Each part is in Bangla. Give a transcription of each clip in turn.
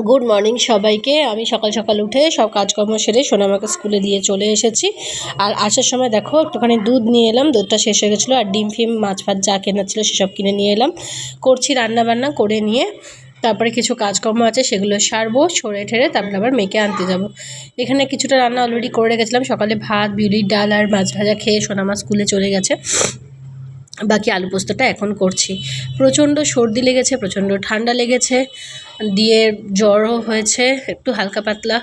গুড মর্নিং সবাইকে। আমি সকাল সকাল উঠে সব কাজকর্ম সেরে সোনামাকে স্কুলে দিয়ে চলে এসেছি। আর আসার সময় দেখো একটুখানি দুধ নিয়ে এলাম, দুধটা শেষ হয়ে গেছিলো। আর ডিম ফিম মাছ ফাছ যা কেনার ছিল সেসব কিনে নিয়ে এলাম। করছি রান্না বান্না করে নিয়ে তারপরে কিছু কাজকর্ম আছে সেগুলো সারবো, সরে ঠেরে তারপরে আবার মেয়েকে আনতে যাব। এখানে কিছুটা রান্না অলরেডি করে রেখেছিলাম। সকালে ভাত, বিউলির ডাল আর মাছ ভাজা খেয়ে সোনামা স্কুলে চলে গেছে। বাকি আলু পোস্তটা এখন করছি। প্রচণ্ড সর্দি লেগেছে, প্রচণ্ড ঠান্ডা লেগেছে, দিয়ে জ্বরও হয়েছে একটু হালকা পাতলা।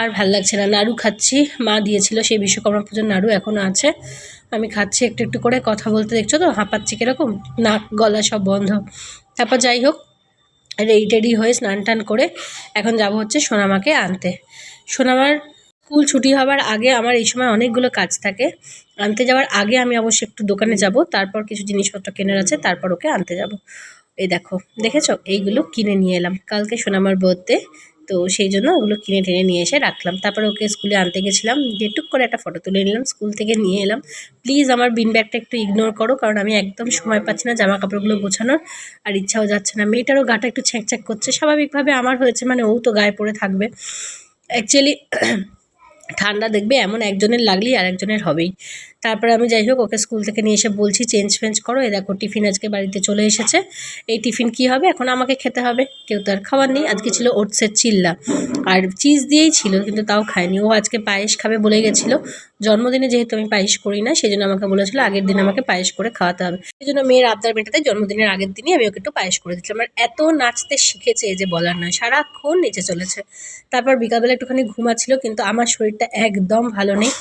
আর ভাল লাগছে না। নাড়ু খাচ্ছি, মা দিয়েছিল সেই বিশ্বকর্মা পুজোর নাড়ু এখনও আছে। আমি খাচ্ছি একটু একটু করে। কথা বলতে দেখছো তো হাঁপাচ্ছি কীরকম, নাক গলা সব বন্ধ। তারপর যাই হোক, রেডি টেডি হয়ে স্নান টান করে এখন যাব হচ্ছে সোনামাকে আনতে। সোনামার স্কুল ছুটি হবার আগে আমার এই সময় অনেকগুলো কাজ থাকে। আনতে যাওয়ার আগে আমি অবশ্যই একটু দোকানে যাব, তারপর কিছু জিনিসপত্র কেনার আছে, তারপর ওকে আনতে যাব। এই দেখো, দেখেছো, এইগুলো কিনে নিয়ে এলাম। কালকে সোনামার বার্থডে, তো সেই জন্য ওগুলো কিনে টেনে নিয়ে এসে রাখলাম। তারপর ওকে স্কুলে আনতে গেছিলাম, দিয়ে টুক করে একটা ফটো তুলে নিলাম, স্কুল থেকে নিয়ে এলাম। প্লিজ আমার বিন ব্যাগটা একটু ইগনোর করো, কারণ আমি একদম সময় পাচ্ছি না জামা কাপড়গুলো গোছানোর, আর ইচ্ছাও যাচ্ছে না। মেয়েটারও গাটা একটু ছ্যাঁক ছ্যাঁক করছে, স্বাভাবিকভাবে আমার হয়েছে মানে ও তো গায়ে পড়ে থাকবে। অ্যাকচুয়ালি ঠান্ডা দেখবে এমন একজনের লাগলেই আর একজনের হবেই। তারপরে আমি যাই হোক ওকে স্কুল থেকে নিয়ে এসে বলছি চেঞ্জ ফেঞ্জ করো। এ দেখো টিফিন আজকে বাড়িতে চলে এসেছে। এই টিফিন কি হবে, এখন আমাকে খেতে হবে, কেউ তো আর খাওয়ার নেই। আজকে ছিল ওটসের চিল্লা, আর চিজ দিয়েই ছিল, কিন্তু তাও খায়নি। ও আজকে পায়েস খাবে বলে গেছিলো। জন্মদিনে যেহেতু আমি পায়েস করি না, সেই জন্য আমাকে বলেছিল আগের দিন আমাকে পায়েস করে খাওয়াতে হবে। সেই জন্য মেয়ের আবদার মেটাতে জন্মদিনের আগের দিনই আমি ওকে একটু পায়েস করে দিচ্ছিলাম। আর এত নাচতে শিখেছে যে বলার নয়, সারাক্ষণ নিচে চলেছে। তারপর বিকালবেলা একটুখানি ঘুমাচ্ছিল, কিন্তু আমার শরীরটা একদম ভালো নেই।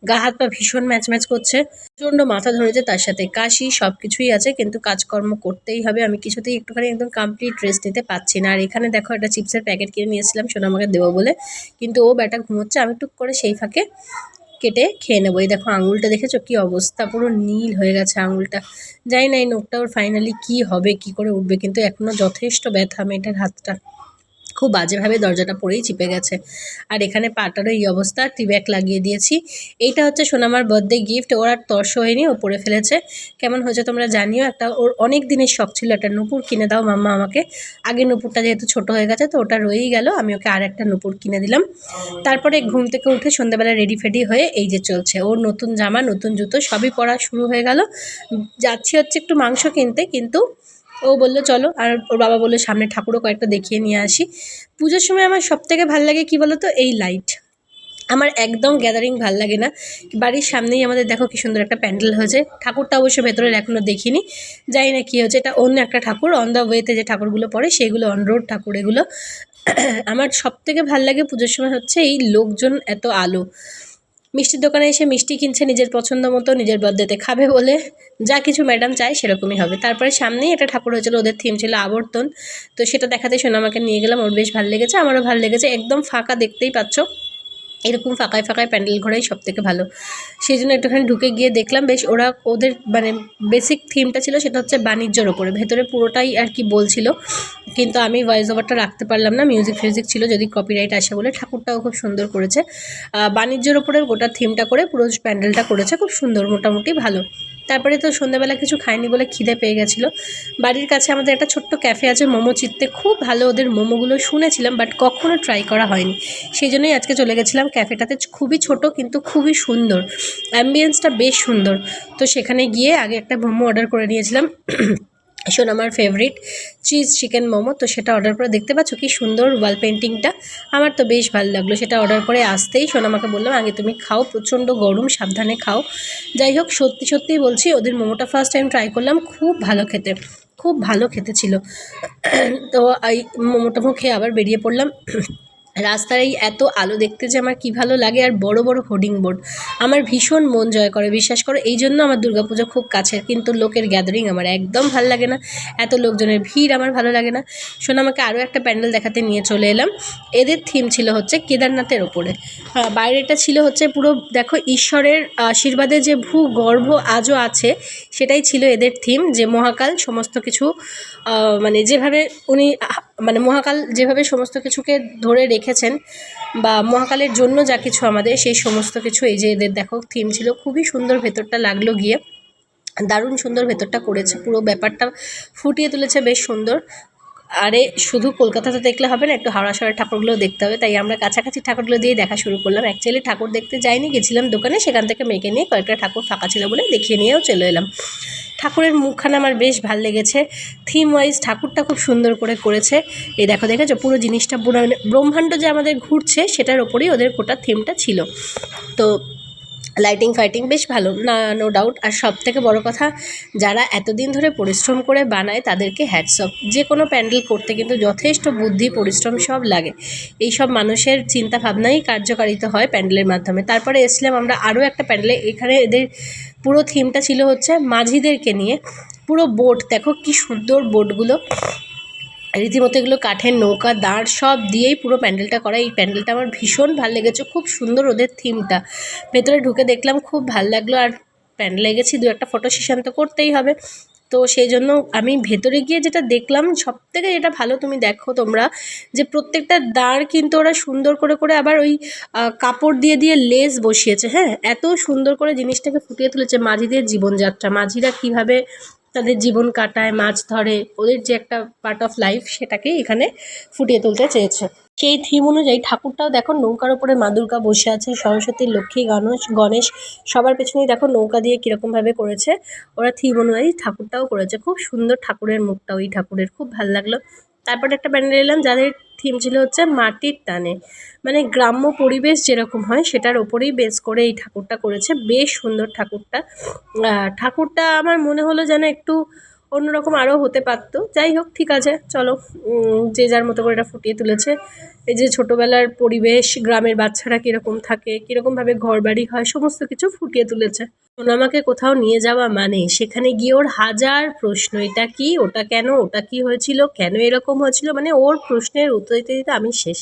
গা হাত পা ভীষণ ম্যাচ ম্যাচ করছে, প্রচণ্ড মাথা ধরেছে, তার সাথে কাশি, সব কিছুই আছে। কিন্তু কাজকর্ম করতেই হবে, আমি কিছুতেই একটুখানি একদম কমপ্লিট রেস্ট নিতে পারছি না। আর এখানে দেখো একটা চিপসের প্যাকেট কিনে নিয়েছিলাম সোনামাকে দেবো বলে, কিন্তু ও ব্যাটা ঘুমোচ্ছে। আমি টুক করে সেই ফাঁকে কেটে খেয়ে নেবো। এই দেখো আঙুলটা দেখেছো কি অবস্থা, পুরো নীল হয়ে গেছে আঙুলটা। জানি না এই নখটা ওর ফাইনালি কি হবে, কি করে উঠবে, কিন্তু এখনো যথেষ্ট ব্যথা মেয়েটার হাতটা। খুব বাজেভাবে দরজাটা পড়েই চিপে গেছে। আর এখানে পাটারও এই অবস্থা, টি-ব্যাগ লাগিয়ে দিয়েছি। এইটা হচ্ছে সোনামার বার্থডে গিফট, ওর আর তর্স হয়নি, ও পরে ফেলেছে। কেমন হয়েছে তোমরা জানিও। একটা ওর অনেক দিনের শখ ছিল একটা নূপুর কিনে দাও মাম্মা আমাকে। আগের নূপুরটা যেহেতু ছোট হয়ে গেছে, তো ওটা রয়েই গেল, আমি ওকে আর একটা নূপুর কিনে দিলাম। তারপরে ঘুম থেকে উঠে সন্ধ্যাবেলা রেডি ফেডি হয়ে এই যে চলছে, ওর নতুন জামা, নতুন জুতো সবই পরা শুরু হয়ে গেল। যাচ্ছি হচ্ছে একটু মাংস কিনতে, কিন্তু ও বললো চলো, আর ওর বাবা বললো সামনে ঠাকুরও কয়েকটা দেখিয়ে নিয়ে আসি। পুজোর সময় আমার সবথেকে ভাল লাগে কী বলো তো, এই লাইট। আমার একদম গ্যাদারিং ভাল লাগে না। বাড়ির সামনেই আমাদের দেখো কি সুন্দর একটা প্যান্ডেল হয়েছে। ঠাকুরটা অবশ্য ভেতরের এখনও দেখিনি, জানি না কী হচ্ছে। এটা অন্য একটা ঠাকুর, অন দ্য ওয়েতে যে ঠাকুরগুলো পড়ে সেগুলো অন রোড ঠাকুর এগুলো। আমার সবথেকে ভাল লাগে পুজোর সময় হচ্ছে এই লোকজন, এত আলো। মিষ্টির দোকানে এসে মিষ্টি কিনছে নিজের পছন্দ মতো, নিজের বার্থডেতে খাবে বলে। যা কিছু ম্যাডাম চায় সেরকমই হবে। তারপরে সামনেই একটা ঠাকুর হয়েছিল, ওদের থিম ছিল আবর্তন, তো সেটা দেখাতে সোনামাকে নিয়ে গেলাম। ওর বেশ ভালো লেগেছে, আমারও ভালো লেগেছে। একদম ফাঁকা, দেখতেই পাচ্ছ, এরকম ফাঁকায় ফাঁকায় প্যান্ডেল ঘোরাই সবথেকে ভালো। সেই জন্য একটুখানি ঢুকে গিয়ে দেখলাম, বেশ ওদের মানে বেসিক থিমটা ছিল সেটা হচ্ছে বাণিজ্যর ওপরে, ভেতরে পুরোটাই আর কি বলছিল, কিন্তু আমি ভয়েস ওভারটা রাখতে পারলাম না, মিউজিক ফিউজিক ছিল, যদি কপিরাইট আসে বলে। ঠাকুরটাও খুব সুন্দর করেছে, বাণিজ্যের ওপরে গোটা থিমটা করে পুরো প্যান্ডেলটা করেছে, খুব সুন্দর, মোটামুটি ভালো। তারপরে তো সন্ধ্যাবেলা কিছু খাইনি বলে খিদে পেয়ে গেছিলো। বাড়ির কাছে আমাদের একটা ছোট্ট ক্যাফে আছে মোমো চিত্তে, খুব ভালো ওদের মোমোগুলো, শুনেছিলাম বাট কখনও ট্রাই করা হয়নি। সেই জন্যই আজকে চলে গেছিলাম ক্যাফেটাতে। খুবই ছোট কিন্তু খুবই সুন্দর, অ্যাম্বিয়েন্সটা বেশ সুন্দর। তো সেখানে গিয়ে আগে একটা মোমো অর্ডার করে নিয়েছিলাম, সোনামার ফেভারিট চিজ চিকেন মোমো। তো সেটা অর্ডার করে, দেখতে পাচ্ছ কি সুন্দর ওয়াল পেন্টিংটা, আমার তো বেশ ভালো লাগলো। সেটা অর্ডার করে আসতেই সোনামাকে বললাম আগে তুমি খাও, প্রচণ্ড গরম, সাবধানে খাও। যাই হোক, সত্যি সত্যিই বলছি, ওদের মোমোটা ফার্স্ট টাইম ট্রাই করলাম, খুব ভালো খেতে, খুব ভালো খেতে ছিল। তো এই মোমোটা খেয়ে আবার বেরিয়ে পড়লাম। রাস্তার এই এত আলো দেখতে যে আমার কী ভালো লাগে, আর বড় বড় হোর্ডিং বোর্ড আমার ভীষণ মন জয় করে, বিশ্বাস করো। এই জন্য আমার দুর্গাপুজো খুব কাছের, কিন্তু লোকের গ্যাদারিং আমার একদম ভালো লাগে না, এত লোকজনের ভিড় আমার ভালো লাগে না। সোনামাকে আরও একটা প্যান্ডেল দেখাতে নিয়ে চলে এলাম। এদের থিম ছিল হচ্ছে কেদারনাথের ওপরে, বাইরেটা ছিল হচ্ছে পুরো দেখো ঈশ্বরের আশীর্বাদে যে ভূগর্ভ আজও আছে, সেটাই ছিল এদের থিম। যে মহাকাল সমস্ত কিছু মানে যেভাবে উনি মানে মহাকাল যেভাবে সমস্ত কিছুকে ধরে রেখেছেন, বা মহাকালের জন্য যা কিছু আমাদের, সেই সমস্ত কিছু এই যে এদের দেখো থিম ছিল। খুবই সুন্দর ভেতরটা লাগলো গিয়ে, দারুণ সুন্দর ভেতরটা করেছে, পুরো ব্যাপারটা ফুটিয়ে তুলেছে বেশ সুন্দর। আরে শুধু কলকাতাতে দেখলে হবে না, একটু হাওড়া শহরের ঠাকুরগুলো দেখতে হবে। তাই আমরা কাছাকাছি ঠাকুরগুলো দিয়েই দেখা শুরু করলাম। অ্যাকচুয়ালি ঠাকুর দেখতে যাইনি, গেছিলাম দোকানে, সেখান থেকে মেয়েকে নিয়ে কয়েকটা ঠাকুর ফাঁকা ছিল বলে দেখিয়ে নিয়েও চলে এলাম। ঠাকুরের মুখখানা আমার বেশ ভাল লেগেছে। থিম ওয়াইজ ঠাকুরটা খুব সুন্দর করে করেছে। এই দেখেছো পুরো জিনিসটা পুরো ব্রহ্মাণ্ড যে আমাদের ঘুরছে সেটার ওপরেই ওদের গোটা থিমটা ছিল। তো লাইটিং ফাইটিং বেশ ভালো, না নো ডাউট। আর সবথেকে বড় কথা, যারা এতদিন ধরে পরিশ্রম করে বানায় তাদেরকে হ্যাটস অফ। যে কোনো প্যান্ডেল করতে কিন্তু যথেষ্ট বুদ্ধি পরিশ্রম সব লাগে। এই সব মানুষের চিন্তা ভাবনাই কার্যকারিতা হয় প্যান্ডেলের মাধ্যমে। তারপরে এসেছিলাম আমরা আরও একটা প্যান্ডেলে। এখানে এদের পুরো থিমটা ছিল হচ্ছে মাঝিদেরকে নিয়ে। পুরো বোট দেখো কি সুন্দর বোটগুলো, রীতিমতো এগুলো কাঠের নৌকা দাঁড় সব দিয়েই পুরো প্যান্ডেলটা করা। এই প্যান্ডেলটা আমার ভীষণ ভালো লেগেছে, খুব সুন্দর ওদের থিমটা। ভেতরে ঢুকে দেখলাম, খুব ভালো লাগলো। আর প্যান্ডেলে গেছি, দু একটা ফটো সেশন তো করতেই হবে। তো সেই জন্য আমি ভেতরে গিয়ে যেটা দেখলাম, সবথেকে যেটা ভালো তুমি দেখো তোমরা, যে প্রত্যেকটা দাঁড় কিন্তু ওরা সুন্দর করে করে আবার ওই কাপড় দিয়ে দিয়ে লেস বসিয়েছে। হ্যাঁ, এত সুন্দর করে জিনিসটাকে ফুটিয়ে তুলেছে মাঝিদের জীবনযাত্রা, মাঝিরা কীভাবে তাদের জীবন কাটায়, মাছ ধরে, ওদের যে একটা পার্ট অফ লাইফ সেটাকেই এখানে ফুটিয়ে তুলতে চেয়েছে। সেই থিম অনুযায়ী ঠাকুরটাও দেখো নৌকার ওপরে মা দুর্গা বসে আছে, সরস্বতী, লক্ষ্মী, গণেশ সবার পেছনেই দেখো নৌকা দিয়ে কীরকমভাবে করেছে। ওরা থিম অনুযায়ী ঠাকুরটাও করেছে, খুব সুন্দর ঠাকুরের মুখটা, ওই ঠাকুরের খুব ভালো লাগলো। তারপরে একটা প্যান্ডেল এলাম যাদের থিম ছিল হচ্ছে মাটির টানে, মানে গ্রাম্য পরিবেশ যেরকম হয় সেটার ওপরেই বেস করে এই ঠাকুরটা করেছে। বেশ সুন্দর ঠাকুরটা। ঠাকুরটা আমার মনে হলো যেন একটু অন্যরকম আরও হতে পারতো। যাই হোক, ঠিক আছে, চলো, যে যার মতো করে এটা ফুটিয়ে তুলেছে। এই যে ছোটোবেলার পরিবেশ, গ্রামের বাচ্চারা কীরকম থাকে, কীরকমভাবে ঘরবাড়ি হয়, সমস্ত কিছু ফুটিয়ে তুলেছে। আমাকে কোথাও নিয়ে যাওয়া মানে সেখানে গিয়ে ওর হাজার প্রশ্ন, এটা কি, ওটা কেন, ওটা কি হয়েছিল, কেন এরকম হয়েছিল, মানে ওর প্রশ্নের উত্তর দিতে দিতে আমি শেষ।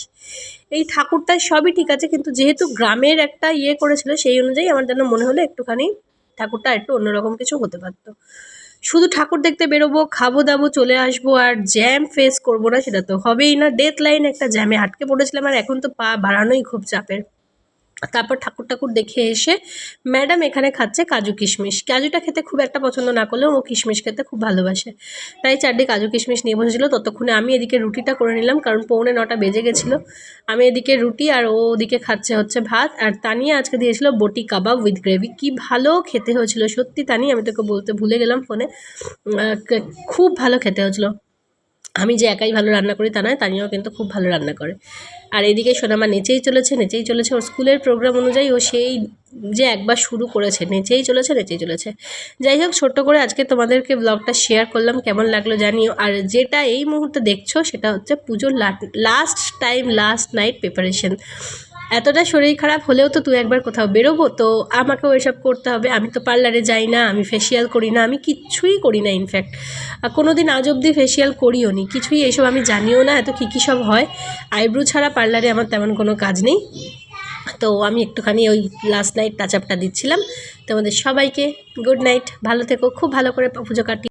এই ঠাকুরটা সবই ঠিক আছে, কিন্তু যেহেতু গ্রামের একটা ইয়ে করেছিল সেই অনুযায়ী আমার যেন মনে হলো একটুখানি ঠাকুরটা একটু অন্যরকম কিছু হতে পারতো। শুধু ঠাকুর দেখতে বেরোবো, খাবো দাবো, চলে আসবো, আর জ্যাম ফেস করবো না সেটা তো হবেই না। ডেথ লাইন একটা জ্যামে আটকে পড়েছিলাম, আর এখন তো পা বাড়ানোই খুব চাপের। তারপর ঠাকুর দেখে এসে ম্যাডাম এখানে খাচ্ছে কাজু কিশমিশ। কাজুটা খেতে খুব একটা পছন্দ না করলেও ও কিশমিশ খেতে খুব ভালোবাসে, তাই চারটে কাজু কিশমিশ নিয়ে বসেছিল। ততক্ষণে আমি এদিকে রুটিটা করে নিলাম, কারণ 9:45 বেজে গেছিলো। আমি এদিকে রুটি আর ও ওদিকে খাচ্ছে হচ্ছে ভাত। আর তানিয়া আজকে দিয়েছিল বটি কাবাব উইথ গ্রেভি, কি ভালো খেতে হয়েছিল সত্যি। তানিয়া, আমি তোকে বলতে ভুলে গেলাম ফোনে, খুব ভালো খেতে হয়েছিলো। আমি যে একাই ভালো রান্না করি তা নয়, তানিয়াও কিন্তু খুব ভালো রান্না করে। আর এদিকে সোনামা নেচেই চলেছে ওর স্কুলের প্রোগ্রাম অনুযায়ী। ও সেই যে একবার শুরু করেছে, নেচেই চলেছে। যাই হোক, ছোট্ট করে আজকে তোমাদেরকে ব্লগটা শেয়ার করলাম, কেমন লাগলো জানিও। আর যেটা এই মুহূর্তে দেখছো সেটা হচ্ছে পুজোর লাস্ট নাইট প্রিপারেশন। এতটা শরীর খারাপ হলেও তো তুই একবার কোথাও বেরোবো, তো আমাকেও এসব করতে হবে। আমি তো পার্লারে যাই না, আমি ফেসিয়াল করি না, আমি কিচ্ছুই করি না। ইনফ্যাক্ট কোনো দিন আজ অবধি ফেসিয়াল করিও নি, কিছুই এসব আমি জানিও না এত কী সব হয়। আইব্রো ছাড়া পার্লারে আমার তেমন কোনো কাজ নেই। তো আমি একটুখানি ওই লাস্ট নাইট টাচ আপটা দিচ্ছিলাম। তোমাদের সবাইকে গুড নাইট, ভালো থেকো, খুব ভালো করে পুজো কাটিয়ে